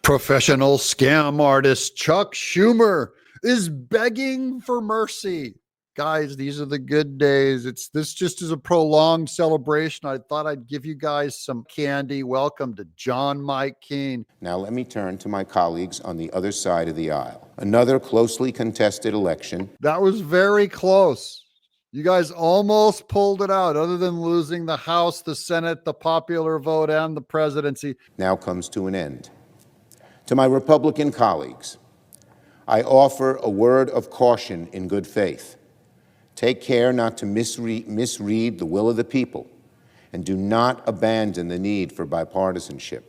Professional scam artist Chuck Schumer is begging for mercy. Guys, these are the good days. This just is a prolonged celebration. I thought I'd give you guys some candy. Welcome to John Mike Keane. Now let me turn to my colleagues on the other side of the aisle. Another closely contested election. That was very close. You guys almost pulled it out, other than losing the House, the Senate, the popular vote, and the presidency. Now comes to an end. To my Republican colleagues, I offer a word of caution in good faith. Take care not to misread the will of the people, and do not abandon the need for bipartisanship.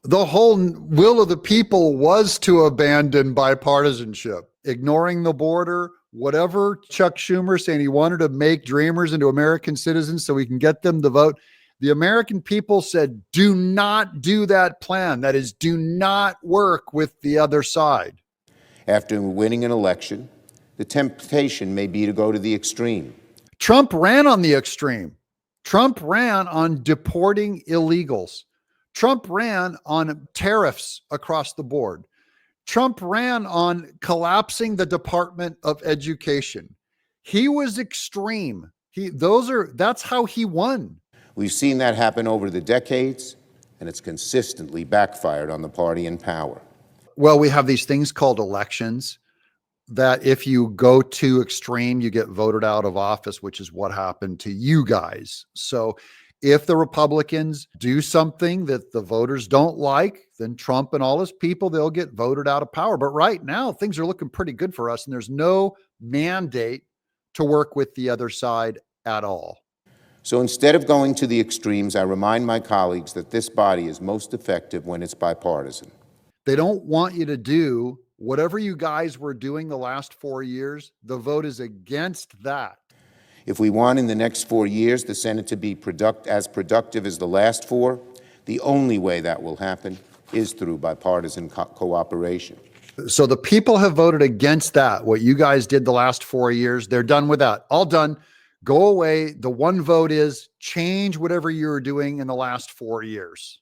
The whole will of the people was to abandon bipartisanship, ignoring the border, whatever Chuck Schumer saying he wanted to make dreamers into American citizens so we can get them to vote. The American people said, do not do that plan. That is, do not work with the other side. After winning an election, the temptation may be to go to the extreme. Trump ran on the extreme. Trump ran on deporting illegals. Trump ran on tariffs across the board. Trump ran on collapsing the Department of Education. He was extreme. That's how he won. We've seen that happen over the decades, and it's consistently backfired on the party in power. Well, we have these things called elections that if you go too extreme, you get voted out of office, which is what happened to you guys. So if the Republicans do something that the voters don't like, then Trump and all his people, they'll get voted out of power. But right now, things are looking pretty good for us, and there's no mandate to work with the other side at all. So instead of going to the extremes, I remind my colleagues that this body is most effective when it's bipartisan. They don't want you to do whatever you guys were doing the last 4 years. The vote is against that. If we want in the next 4 years the Senate to be as productive as the last 4, the only way that will happen is through bipartisan cooperation. So the people have voted against that. What you guys did the last 4 years, they're done with that. All done. Go away. The one vote is change whatever you were doing in the last 4 years.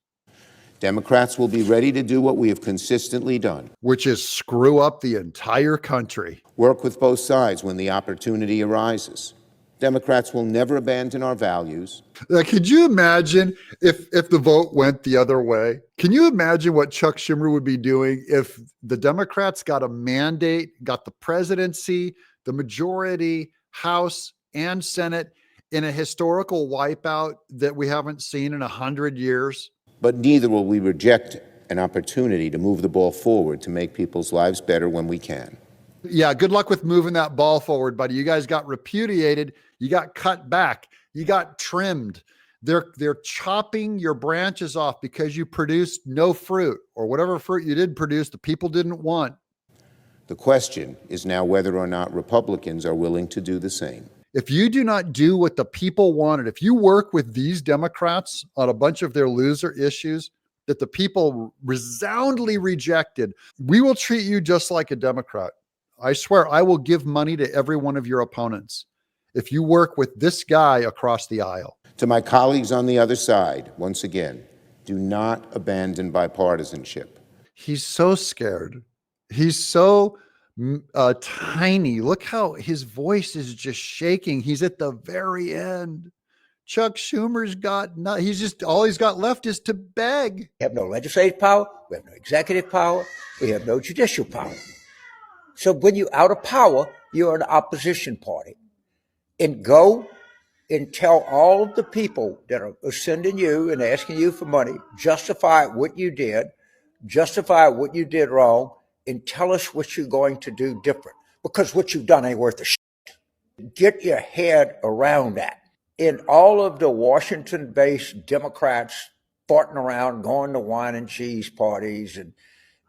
Democrats will be ready to do what we have consistently done, which is screw up the entire country. Work with both sides when the opportunity arises. Democrats will never abandon our values. Could you imagine if the vote went the other way? Can you imagine what Chuck Schumer would be doing if the Democrats got a mandate, got the presidency, the majority, House and Senate in a historical wipeout that we haven't seen in 100 years? But neither will we reject an opportunity to move the ball forward to make people's lives better when we can. Yeah, good luck with moving that ball forward, buddy. You guys got repudiated. You got cut back. You got trimmed. They're chopping your branches off because you produced no fruit, or whatever fruit you did produce, the people didn't want. The question is now whether or not Republicans are willing to do the same. If you do not do what the people wanted, if you work with these Democrats on a bunch of their loser issues that the people resoundingly rejected, we will treat you just like a Democrat. I swear, I will give money to every one of your opponents if you work with this guy across the aisle. To my colleagues on the other side, once again, do not abandon bipartisanship. He's so scared. He's so tiny. Look how his voice is just shaking. He's at the very end. Chuck Schumer's got all he's got left is to beg. We have no legislative power. We have no executive power. We have no judicial power. So when you're out of power, you're an opposition party. And go and tell all of the people that are sending you and asking you for money, justify what you did, justify what you did wrong, and tell us what you're going to do different, because what you've done ain't worth a shit. Get your head around that. And all of the Washington-based Democrats farting around, going to wine and cheese parties and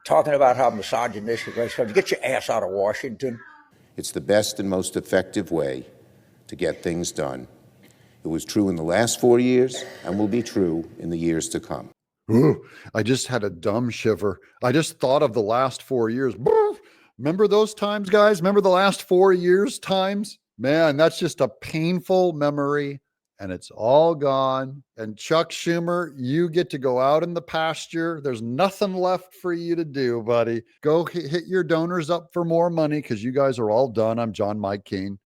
talking about how misogynistic race comes, get your ass out of Washington. It's the best and most effective way to get things done. It was true in the last 4 years and will be true in the years to come. Ooh, I just had a dumb shiver. I just thought of the last 4 years. Remember those times, guys? Remember the last 4 years times? Man, that's just a painful memory and it's all gone. And Chuck Schumer, you get to go out in the pasture. There's nothing left for you to do, buddy. Go hit your donors up for more money because you guys are all done. I'm John Mike Kane.